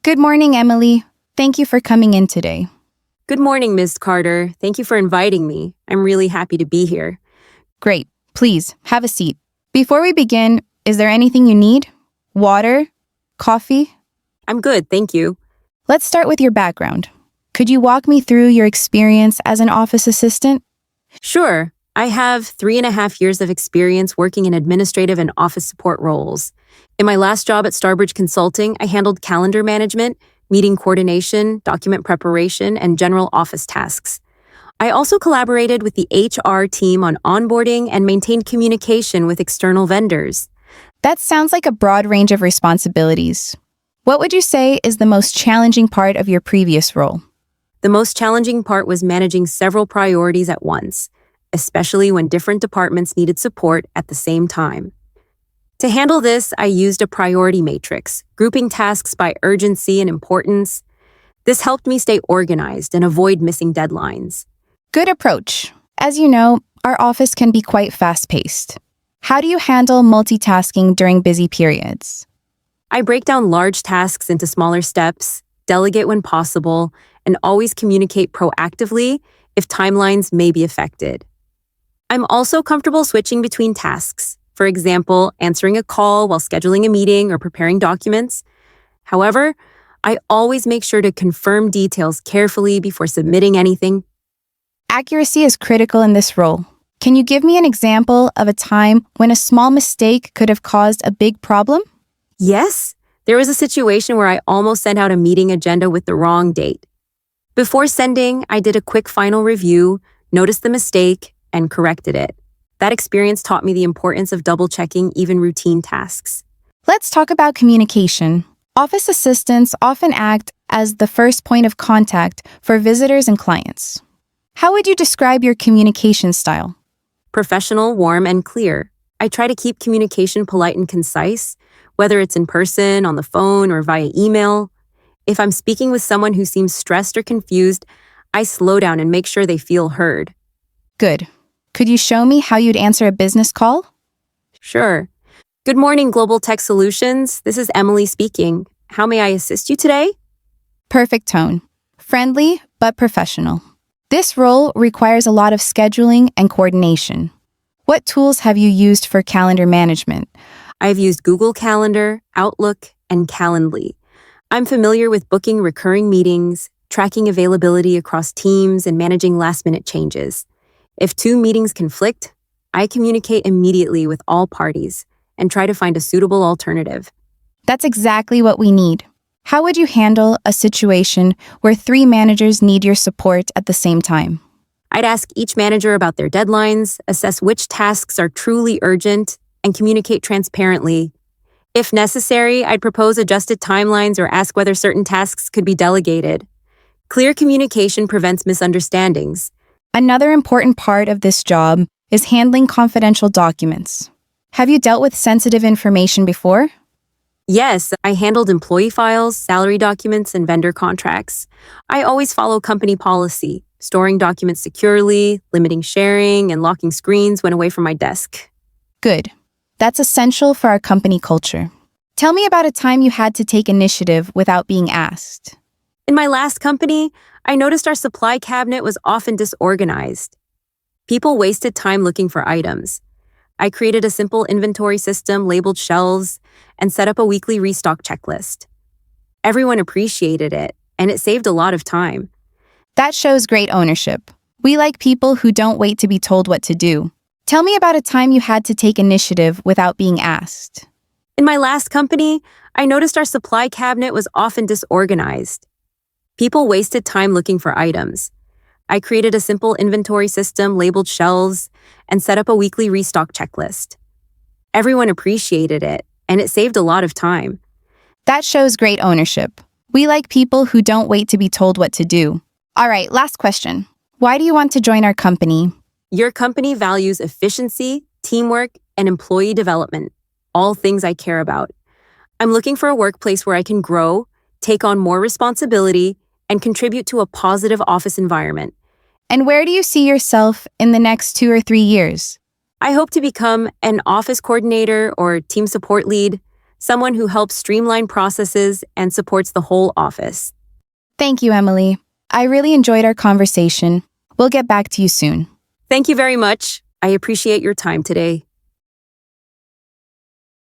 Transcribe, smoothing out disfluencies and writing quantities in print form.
Good morning, Emily. Thank you for coming in today. Good morning, Ms. Carter. Thank you for inviting me. I'm really happy to be here. Great. Please, have a seat. Before we begin, is there anything you need? Water? Coffee? I'm good, thank you. Let's start with your background. Could you walk me through your experience as an office assistant? Sure, I have 3.5 years of experience working in administrative and office support roles. In my last job at Starbridge Consulting, I handled calendar management, meeting coordination, document preparation, and general office tasks. I also collaborated with the HR team on onboarding and maintained communication with external vendors. That sounds like a broad range of responsibilities. What would you say is the most challenging part of your previous role? The most challenging part was managing several priorities at once, especially when different departments needed support at the same time. To handle this, I used a priority matrix, grouping tasks by urgency and importance. This helped me stay organized and avoid missing deadlines. Good approach. As you know, our office can be quite fast-paced. How do you handle multitasking during busy periods? I break down large tasks into smaller steps, delegate when possible, and always communicate proactively if timelines may be affected. I'm also comfortable switching between tasks, for example, answering a call while scheduling a meeting or preparing documents. However, I always make sure to confirm details carefully before submitting anything. Accuracy is critical in this role. Can you give me an example of a time when a small mistake could have caused a big problem? Yes, there was a situation where I almost sent out a meeting agenda with the wrong date. Before sending, I did a quick final review, noticed the mistake, and corrected it. That experience taught me the importance of double-checking even routine tasks. Let's talk about communication. Office assistants often act as the first point of contact for visitors and clients. How would you describe your communication style? Professional, warm, and clear. I try to keep communication polite and concise, whether it's in person, on the phone, or via email. If I'm speaking with someone who seems stressed or confused, I slow down and make sure they feel heard. Good. Could you show me how you'd answer a business call? Sure. Good morning, Global Tech Solutions. This is Emily speaking. How may I assist you today? Perfect tone. Friendly, but professional. This role requires a lot of scheduling and coordination. What tools have you used for calendar management? I've used Google Calendar, Outlook, and Calendly. I'm familiar with booking recurring meetings, tracking availability across teams, and managing last-minute changes. If 2 meetings conflict, I communicate immediately with all parties and try to find a suitable alternative. That's exactly what we need. How would you handle a situation where 3 managers need your support at the same time? I'd ask each manager about their deadlines, assess which tasks are truly urgent, and communicate transparently. If necessary, I'd propose adjusted timelines or ask whether certain tasks could be delegated. Clear communication prevents misunderstandings. Another important part of this job is handling confidential documents. Have you dealt with sensitive information before? Yes, I handled employee files, salary documents, and vendor contracts. I always follow company policy, storing documents securely, limiting sharing, and locking screens when away from my desk. Good. That's essential for our company culture. Tell me about a time you had to take initiative without being asked. In my last company, I noticed our supply cabinet was often disorganized. People wasted time looking for items. I created a simple inventory system labeled shelves and set up a weekly restock checklist. Everyone appreciated it, and it saved a lot of time. That shows great ownership. We like people who don't wait to be told what to do. Tell me about a time you had to take initiative without being asked. In my last company, I noticed our supply cabinet was often disorganized. People wasted time looking for items. I created a simple inventory system labeled shelves and set up a weekly restock checklist. Everyone appreciated it, and it saved a lot of time. That shows great ownership. We like people who don't wait to be told what to do. All right, last question. Why do you want to join our company? Your company values efficiency, teamwork, and employee development, all things I care about. I'm looking for a workplace where I can grow, take on more responsibility, and contribute to a positive office environment. And where do you see yourself in the next 2 or 3 years? I hope to become an office coordinator or team support lead. someone who helps streamline processes and supports the whole office. Thank you, Emily. I really enjoyed our conversation. We'll get back to you soon. Thank you very much. I appreciate your time today.